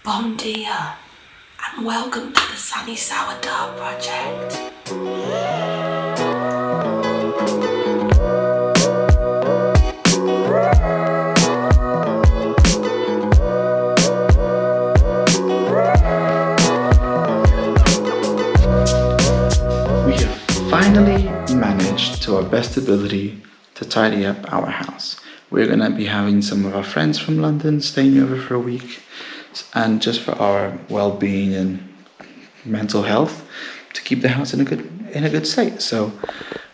Bon dia, and welcome to the Sunny Sourdough Project. We have finally managed to our best ability to tidy up our house. We're going to be having some of our friends from London staying over for a week, and just for our well-being and mental health, to keep the house in a good state. So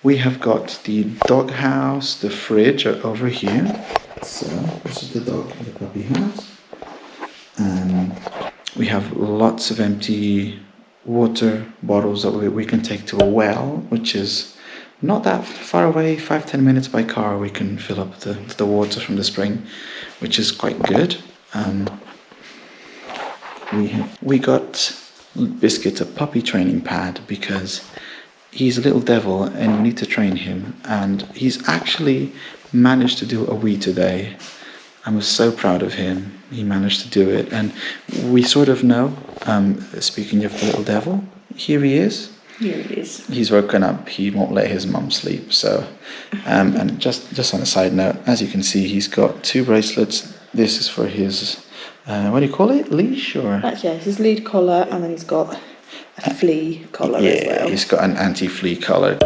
we have got the dog house, the fridge are over here. So this is the dog and the puppy house. We have lots of empty water bottles that we can take to a well, which is not that far away, 5-10 minutes by car. We can fill up the water from the spring, which is quite good. We got Biscuit a puppy training pad because he's a little devil and we need to train him, and he's actually managed to do a wee today. I was so proud of him. He managed to do it, and we sort of know, speaking of the little devil, here he is. Here he is. He's woken up. He won't let his mum sleep. So, and just on a side note, as you can see, he's got 2 bracelets. This is for his, what do you call it? Leash or? Yeah, his lead collar, and then he's got a flea collar as well. Yeah, he's got an anti-flea collar.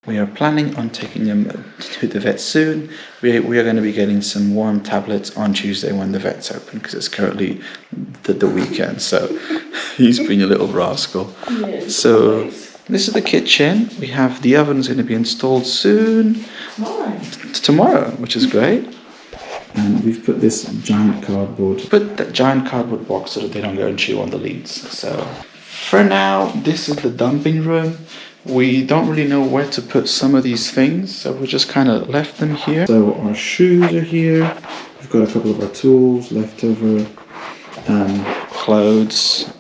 We are planning on taking him to the vet soon. We are going to be getting some warm tablets on Tuesday when the vet's open, because it's currently the weekend. So he's being a little rascal. Yes, so always. This is the kitchen. We have the oven's going to be installed soon. Tomorrow, which is great. And we've put this giant cardboard box so that they don't go and chew on the leads. So for now, this is the dumping room. We don't really know where to put some of these things, so we just kind of left them here. So our shoes are here. We've got a couple of our tools, leftover clothes,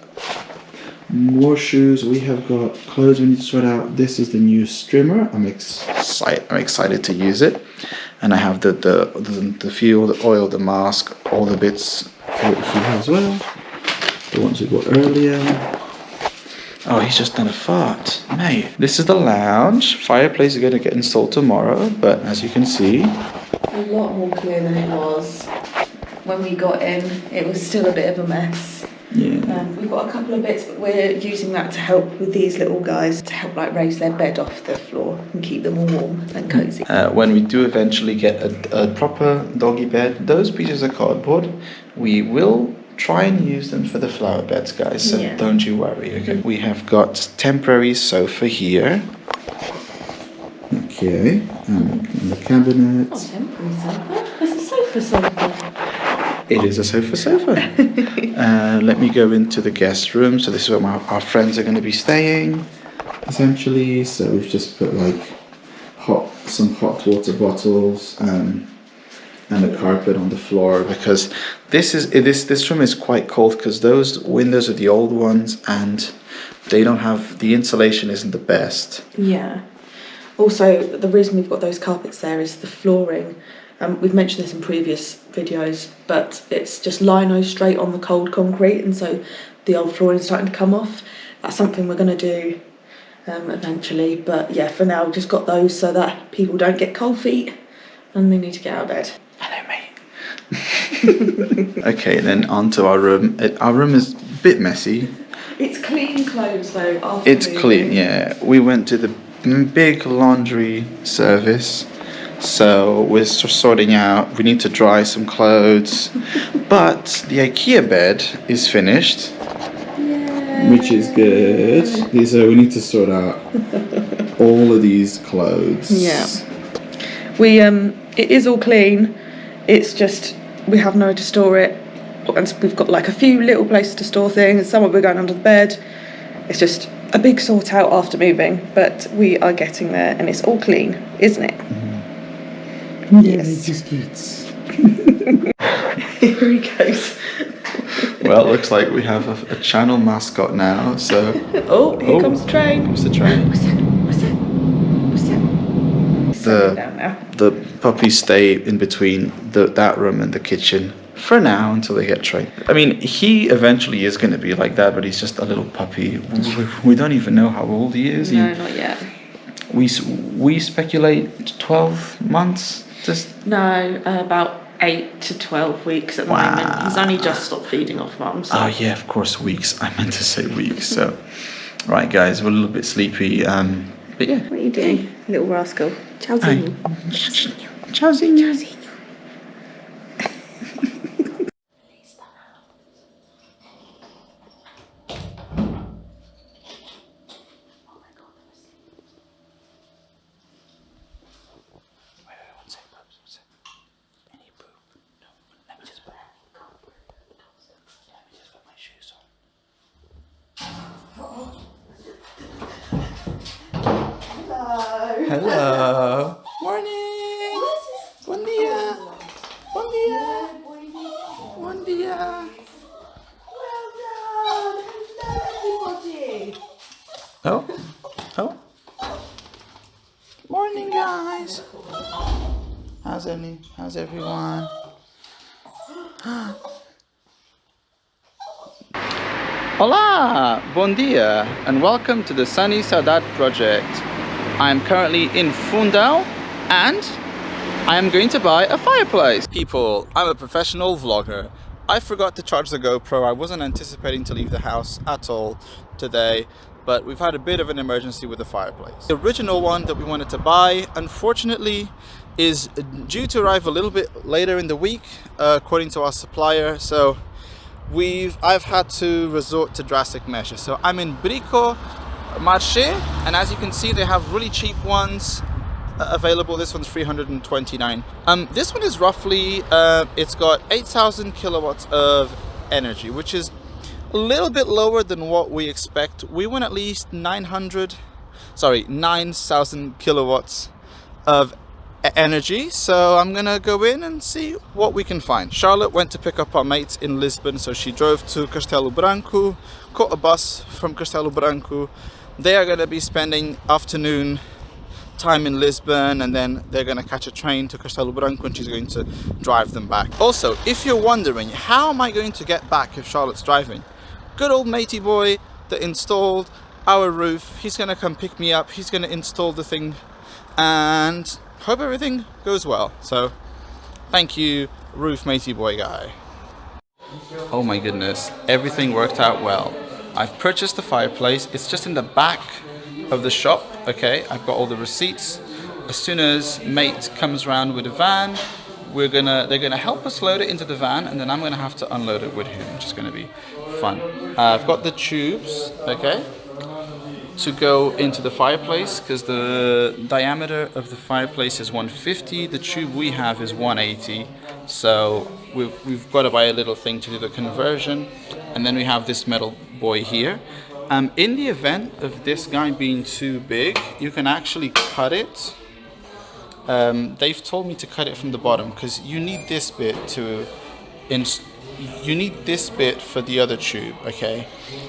more shoes. We have got clothes we need to sort out. This is the new strimmer. I'm excited to use it. And I have the fuel, the oil, the mask, all the bits here as well. The ones we got earlier. Oh, he's just done a fart. Mate, this is the lounge. Fireplace is going to get installed tomorrow, but as you can see, a lot more clear than it was when we got in. It was still a bit of a mess. Yeah. We've got a couple of bits, but we're using that to help with these little guys, to help like raise their bed off the floor and keep them all warm and cozy. When we do eventually get a proper doggy bed, those pieces of cardboard, we will try and use them for the flower beds, guys, so yeah. Don't you worry, okay? We have got temporary sofa here. Okay, and the cabinet. Oh, temporary sofa? It's a sofa. It is a sofa. Let me go into the guest room. So this is where our friends are going to be staying, essentially. So we've just put like some hot water bottles and a carpet on the floor, because this room is quite cold because those windows are the old ones and they don't have, the insulation isn't the best. Yeah. Also, the reason we've got those carpets there is the flooring. We've mentioned this in previous videos, but it's just lino straight on the cold concrete, and so the old flooring is starting to come off. That's something we're going to do eventually, but yeah, for now we've just got those so that people don't get cold feet and they need to get out of bed. Hello, mate. Okay, then on to our room. Our room is a bit messy. It's clean clothes though. It's clean, yeah. We went to the big laundry service, so we're just sorting out. We need to dry some clothes, but the IKEA bed is finished. Yay. Which is good. So we need to sort out all of these clothes. Yeah. It is all clean. It's just we have nowhere to store it, and we've got like a few little places to store things. Some of it going under the bed. It's just a big sort out after moving, but we are getting there, and it's all clean, isn't it? Mm-hmm. Yes. Biscuits. Here he goes. Well, it looks like we have a channel mascot now. So. Here comes the train. Comes the train. What's that? The puppies stay in between that room and the kitchen. for now until they get trained. I mean, he eventually is going to be like that, but he's just a little puppy. We don't even know how old he is. No, not yet. We speculate 12 months. No, about 8 to 12 weeks at the moment. He's only just stopped feeding off mum. So. Oh yeah, of course, weeks. I meant to say weeks. So, right, guys, we're a little bit sleepy. But yeah. What are you doing, little rascal? Chowzinho. Chowzinho. Hello. Morning. Bom dia. Bom dia. Bom dia. Well done. Hello, everybody. Oh. Morning, guys. How's everyone? Hola, bon dia, and welcome to the Sunny Saudade project. I am currently in Fundão, and I am going to buy a fireplace. People, I'm a professional vlogger. I forgot to charge the GoPro. I wasn't anticipating to leave the house at all today, but we've had a bit of an emergency with the fireplace. The original one that we wanted to buy, unfortunately, is due to arrive a little bit later in the week, according to our supplier. So I've had to resort to drastic measures. So I'm in Brico Marché, and as you can see, they have really cheap ones available. This one's 329. This one is roughly it's got 8,000 kilowatts of energy, which is a little bit lower than what we expect. We want at least 9,000 kilowatts of energy. So I'm gonna go in and see what we can find. Charlotte went to pick up our mates in Lisbon, so she drove to Castelo Branco, caught a bus from Castelo Branco. They are going to be spending afternoon time in Lisbon, and then they're going to catch a train to Castelo Branco, and she's going to drive them back. Also, if you're wondering, how am I going to get back if Charlotte's driving? Good old matey boy that installed our roof. He's going to come pick me up. He's going to install the thing, and hope everything goes well. So, thank you, roof matey boy guy. Oh my goodness, everything worked out well. I've purchased the fireplace. It's just in the back of the shop, okay? I've got all the receipts. As soon as mate comes around with a van, they're gonna help us load it into the van, and then I'm gonna have to unload it with him, which is gonna be fun. I've got the tubes, okay, to go into the fireplace, because the diameter of the fireplace is 150. The tube we have is 180. So we've got to buy a little thing to do the conversion, and then we have this metal boy here. In the event of this guy being too big, you can actually cut it. They've told me to cut it from the bottom, because you need this bit for the other tube, okay?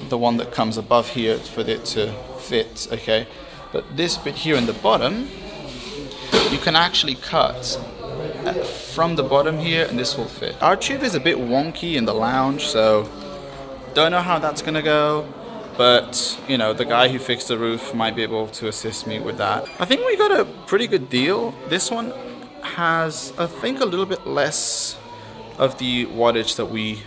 The one that comes above here for it to fit, okay? But this bit here in the bottom, you can actually cut from the bottom here, and this will fit. Our tube is a bit wonky in the lounge, so don't know how that's gonna go, but you know, the guy who fixed the roof might be able to assist me with that. I think we got a pretty good deal. This one has, I think, a little bit less of the wattage that we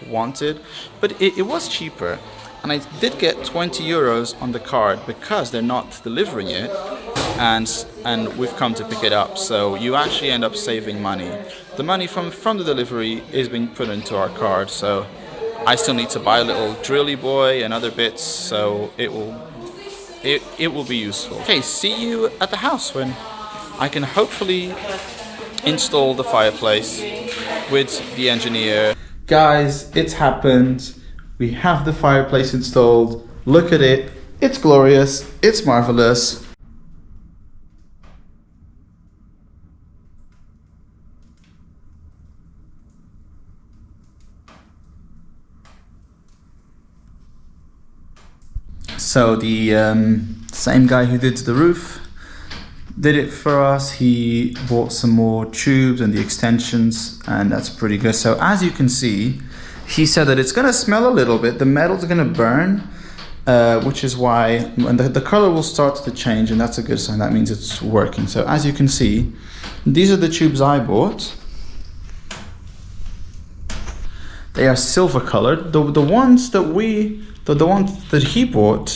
wanted, but it was cheaper, and I did get 20 euros on the card because they're not delivering it, and we've come to pick it up, so you actually end up saving money. The money from the delivery is being put into our card, so I still need to buy a little drilly boy and other bits, so it will be useful. Okay, see you at the house when I can hopefully install the fireplace with the engineer. Guys, it's happened. We have the fireplace installed. Look at it. It's glorious. It's marvelous. So the same guy who did the roof did it for us. He bought some more tubes and the extensions, and that's pretty good. So as you can see, he said that it's gonna smell a little bit. The metal's gonna burn, which is why when the color will start to change, and that's a good sign. That means it's working. So as you can see, these are the tubes I bought. They are silver colored. The ones that the ones that he bought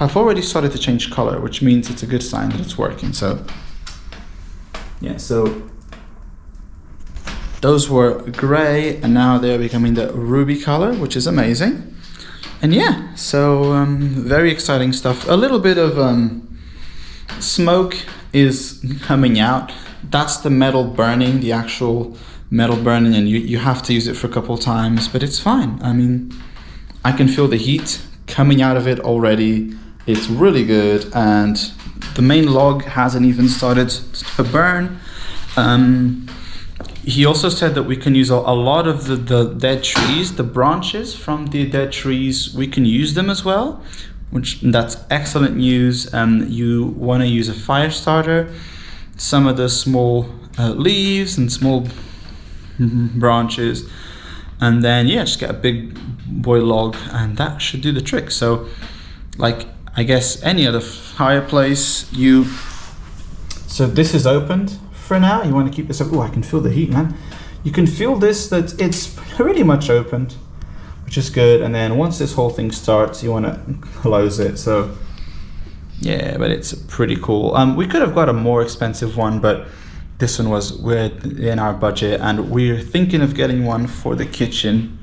have already started to change color, which means it's a good sign that it's working. So yeah, so those were gray, and now they're becoming the ruby color, which is amazing. And yeah, so very exciting stuff. A little bit of smoke is coming out. That's the metal burning, the actual metal burning, and you have to use it for a couple times, but it's fine. I mean, I can feel the heat coming out of it already. It's really good, and the main log hasn't even started to burn. He also said that we can use a lot of the dead trees, the branches from the dead trees, we can use them as well, which that's excellent news. You want to use a fire starter, some of the small leaves and small branches, and then yeah, just get a big boy log, and that should do the trick. So like I guess any other fireplace, so this is opened for now. You want to keep this up. Oh, I can feel the heat, man. You can feel this, that it's pretty much opened, which is good. And then once this whole thing starts, you want to close it. So yeah, but it's pretty cool. We could have got a more expensive one, but this one was within our budget, and we're thinking of getting one for the kitchen.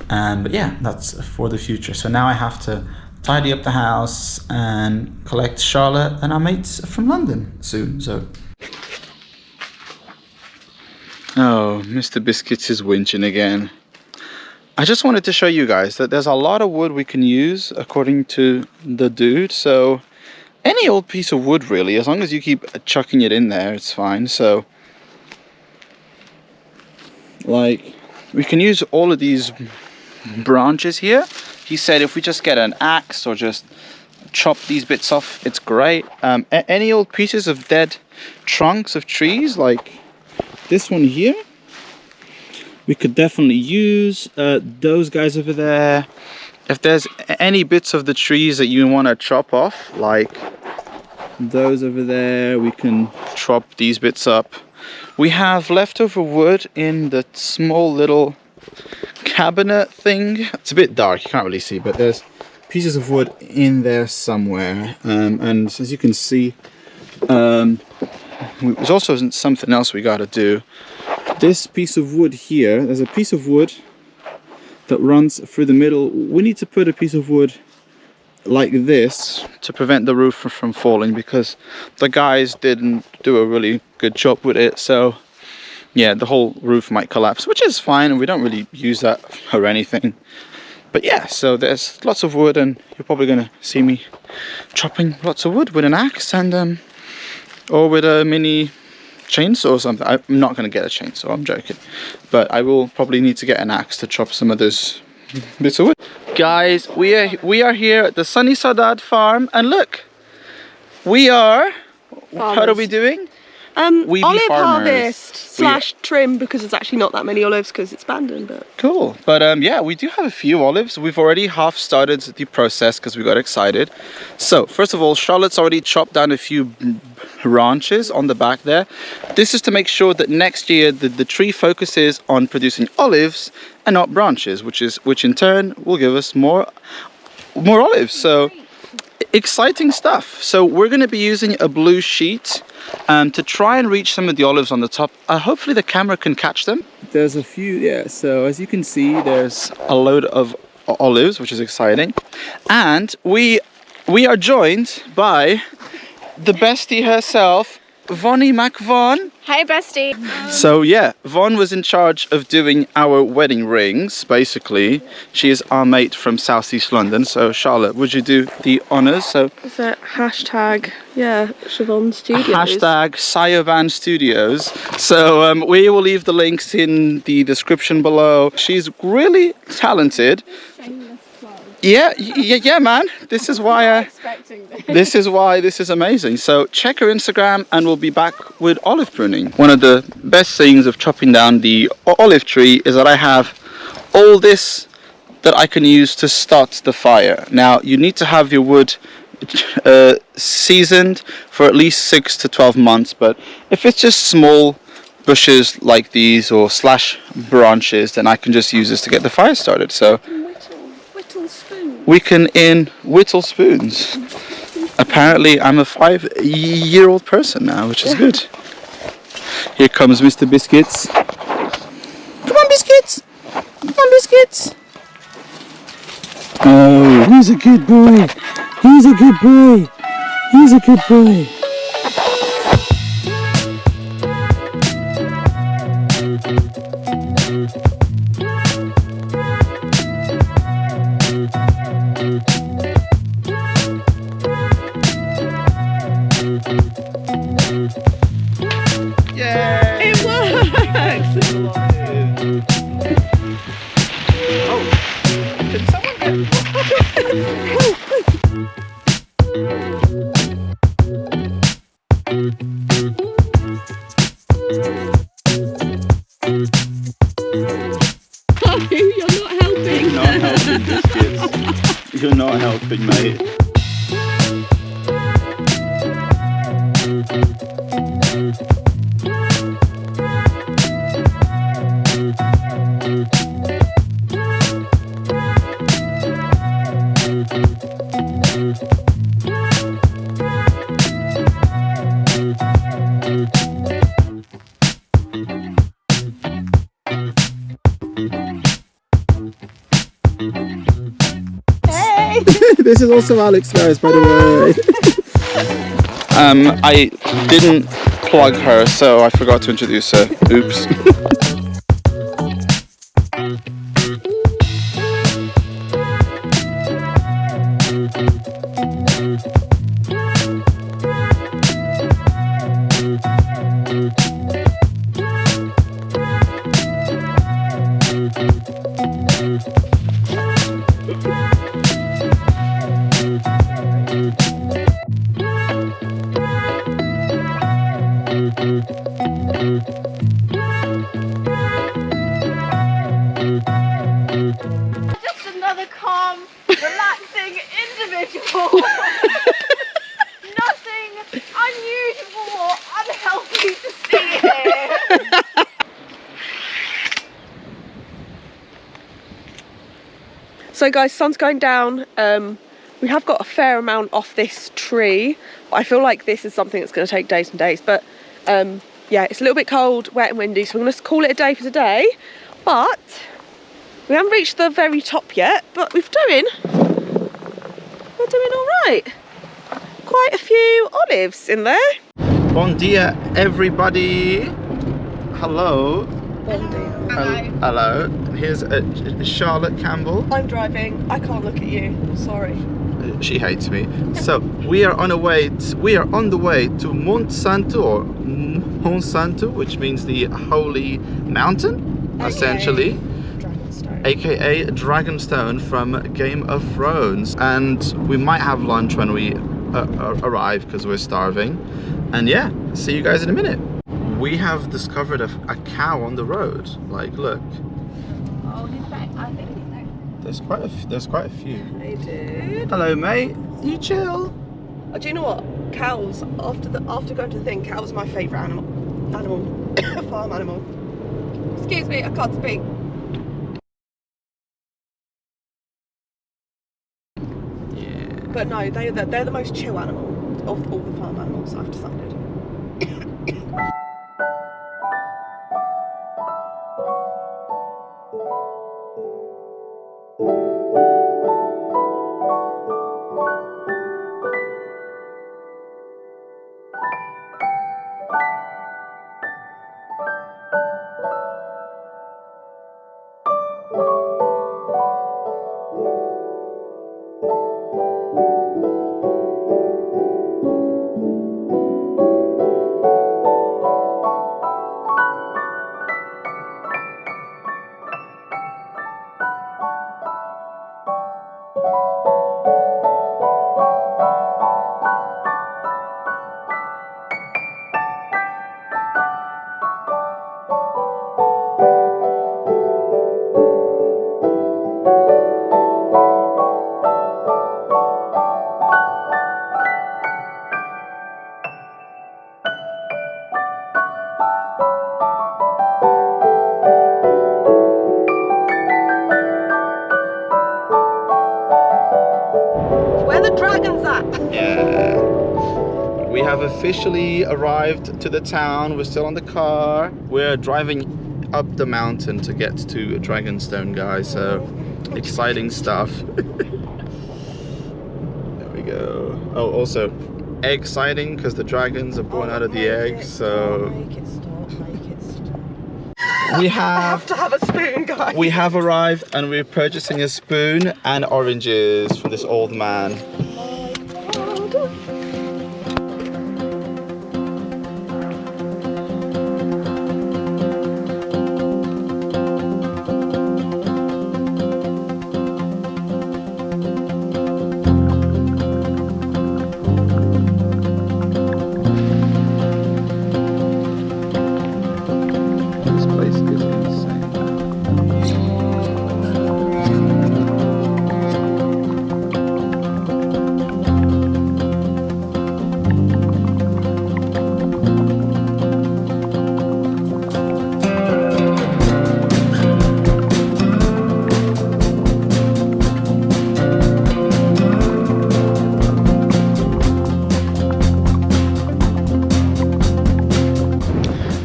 But yeah, that's for the future. So now I have to tidy up the house and collect Charlotte and our mates from London soon. So oh, Mr. Biscuits is winching again. I just wanted to show you guys that there's a lot of wood we can use according to the dude. So any old piece of wood really, as long as you keep chucking it in there, it's fine. So like we can use all of these branches here. He said if we just get an axe or just chop these bits off, it's great. Any old pieces of dead trunks of trees, like this one here, we could definitely use. Those guys over there, if there's any bits of the trees that you want to chop off, like those over there, we can chop these bits up. We have leftover wood in the small little cabinet thing. It's a bit dark, you can't really see, but there's pieces of wood in there somewhere. And as you can see, there's also something else we got to do. This piece of wood here, there's a piece of wood that runs through the middle. We need to put a piece of wood like this to prevent the roof from falling, because the guys didn't do a really good job with it. So yeah, the whole roof might collapse, which is fine, and we don't really use that or anything. But yeah, so there's lots of wood, and you're probably gonna see me chopping lots of wood with an axe and or with a mini chainsaw or something. I'm not going to get a chainsaw, I'm joking, but I will probably need to get an axe to chop some of those bits of wood. Guys, we are here at the Sunny Saudade farm, and look, we are farmers. What are we doing? Olive harvest slash trim, because there's actually not that many olives because it's abandoned. But cool. But yeah, we do have a few olives. We've already half started the process because we got excited. So first of all, Charlotte's already chopped down a few branches on the back there. This is to make sure that next year the tree focuses on producing olives and not branches, which in turn will give us more olives. So exciting stuff. So we're going to be using a blue sheet to try and reach some of the olives on the top. Hopefully the camera can catch them. There's a few, yeah, so as you can see, there's a load of olives, which is exciting. And we are joined by the bestie herself, Vonnie McVon. Hey, bestie. So yeah, Von was in charge of doing our wedding rings, basically. She is our mate from Southeast London. So Charlotte, would you do the honours? So is that hashtag, yeah, Siobhan Studios. Hashtag Siobhan Studios. So we will leave the links in the description below. She's really talented. Yeah, man. This is why this is amazing. So check her Instagram and we'll be back with olive pruning. One of the best things of chopping down the olive tree is that I have all this that I can use to start the fire. Now you need to have your wood seasoned for at least 6 to 12 months, but if it's just small bushes like these or slash branches, then I can just use this to get the fire started. So Whittle spoons. we can whittle spoons. Apparently I'm a 5-year-old person now, which is good. Here comes Mr. Biscuits. Come on, Biscuits! Come on, Biscuits! Oh, he's a good boy. He's a good boy. He's a good boy. Yay! It works! Oh, can someone get... You're not helping. You're not helping, Biscuits. You're not helping, mate. This is also Alex Ferris, by the way. I didn't plug her, so I forgot to introduce her. Oops. Just another calm, relaxing individual. Nothing unusual or unhealthy to see here. So guys, sun's going down. We have got a fair amount off this tree, but I feel like this is something that's going to take days and days. But yeah, it's a little bit cold, wet and windy, so we're going to call it a day for today. But we haven't reached the very top yet, but we're doing all right. Quite a few olives in there. Bon dia, everybody. Hello. Bon dia. Hello. Here's Charlotte Campbell. I'm driving. I can't look at you. Sorry. She hates me. So we are on the way to Monsanto, which means the holy mountain, essentially. AKA Dragonstone from Game of Thrones, and we might have lunch when we arrive because we're starving. And yeah, see you guys in a minute. We have discovered a cow on the road. Like, look. Oh, he's back. I think he's back. There's quite a few. Hey, dude. Hello, mate. You chill. Oh, do you know what? Cows. After going to the thing, cows are my favourite animal. Farm animal. Excuse me, I can't speak. But no, they're the most chill animal of all the farm animals, I've decided. dragons at? Yeah. We have officially arrived to the town. We're still on the car. We're driving up the mountain to get to Dragonstone, guys. So exciting stuff. There we go. Oh, also exciting because the dragons are born out of the eggs. So Make it stop, make it stop. we I have have to have a spoon, guys. we have arrived and we're purchasing a spoon and oranges from this old man. This place is insane.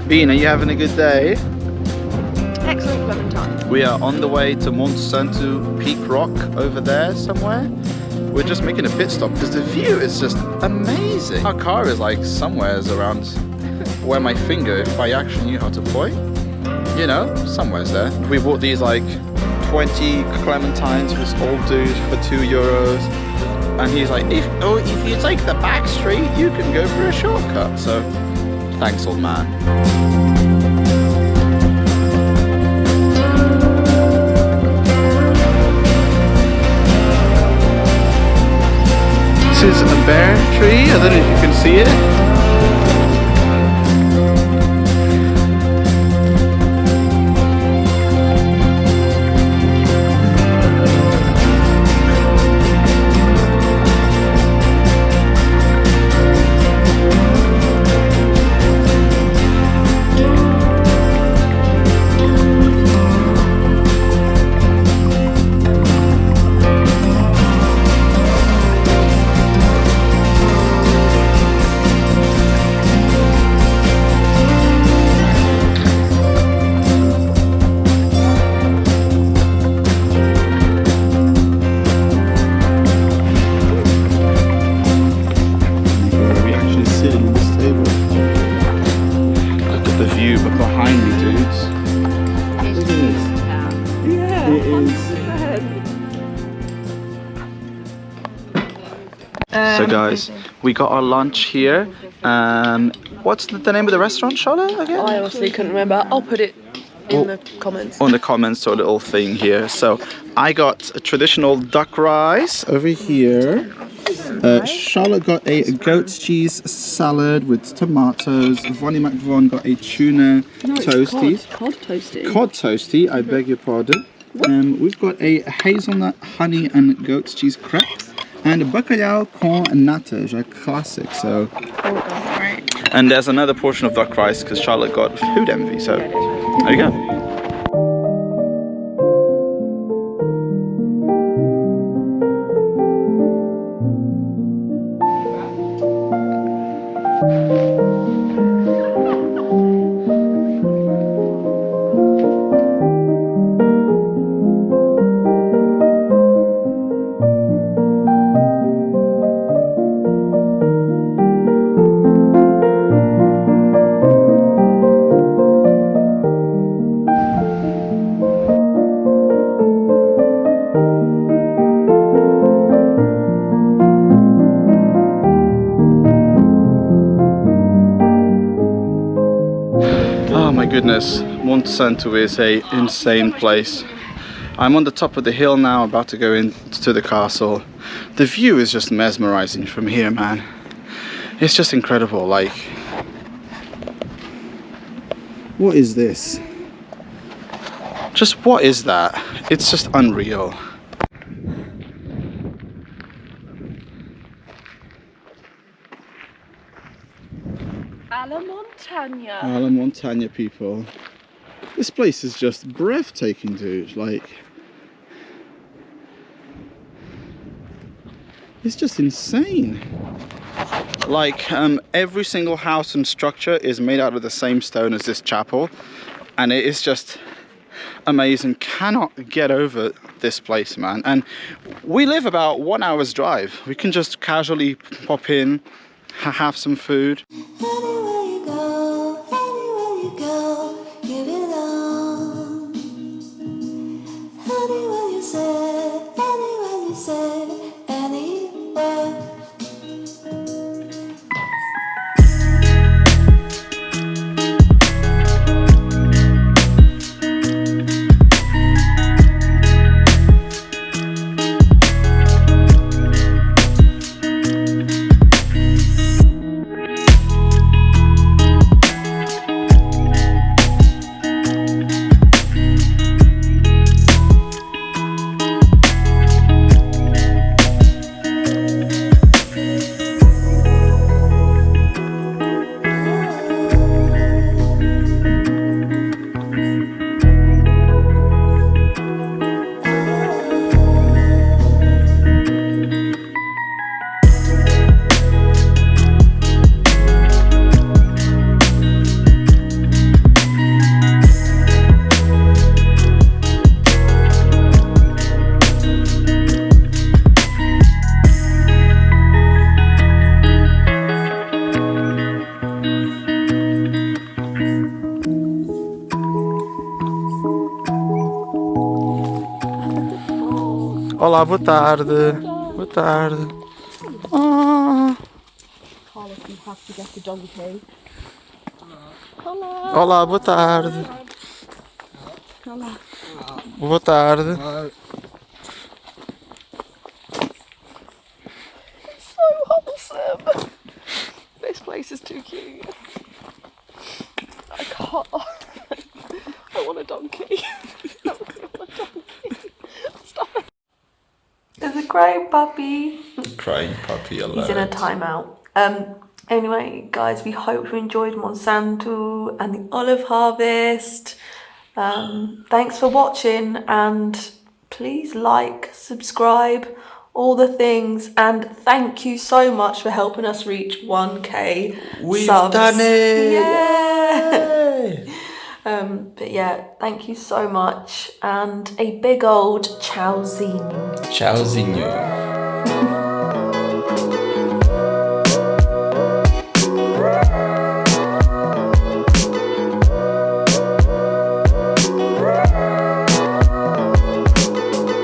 Bean, are you having a good day? Excellent Clementine. We are on the way to Monsanto Peak Rock over there somewhere. We're just making a pit stop because the view is just amazing. Our car is like somewheres around where my finger, if I actually knew how to point, you know, somewhere's there. We bought these like 20 clementines for this old dude for €2. And he's like, if you take the back street, you can go for a shortcut. So thanks, old man. This is a bear tree. I don't know if you can see it. So guys, we got our lunch here. What's the name of the restaurant, Charlotte, again? I honestly couldn't remember. I'll put it in the comments. On the comments, or a little thing here. So I got a traditional duck rice over here. Charlotte got a goat's cheese salad with tomatoes. Vonnie McVon got a tuna toasty. Cod toasty. Cod toasty, I beg your pardon. We've got a hazelnut, honey and goat's cheese crepe. And bacalhau com natas, a classic. So, and there's another portion of duck rice because Charlotte got food envy. So, there you go. Oh my goodness, Monsanto is an insane place. I'm on the top of the hill now, about to go into the castle. The view is just mesmerizing from here, man. It's just incredible. Like, what is this? Just what is that? It's just unreal. Alla Montagna. Alla Montagna, people. This place is just breathtaking, dude. Like, It's just insane. Like every single house and structure is made out of the same stone as this chapel, and it is just amazing. Cannot get over this place, man. And we live about 1 hour's drive. We can just casually pop in, have some food. Anywhere you go, you belong. Anywhere you say, anywhere. Olá, boa tarde. Boa tarde. Oh. Carlos, you have to get a donkey. Olá, boa tarde. Boa tarde. So wholesome. This place is too cute. I can't. I want a donkey. I want a donkey. Stop. There's a crying puppy. Crying puppy alert. He's in a timeout. Anyway, guys, we hope you enjoyed Monsanto and the olive harvest. Thanks for watching, and please like, subscribe, all the things, and thank you so much for helping us reach 1k We've subs. done it! Yay! But yeah, thank you so much, and a big old ciaozinho. Ciaozinho.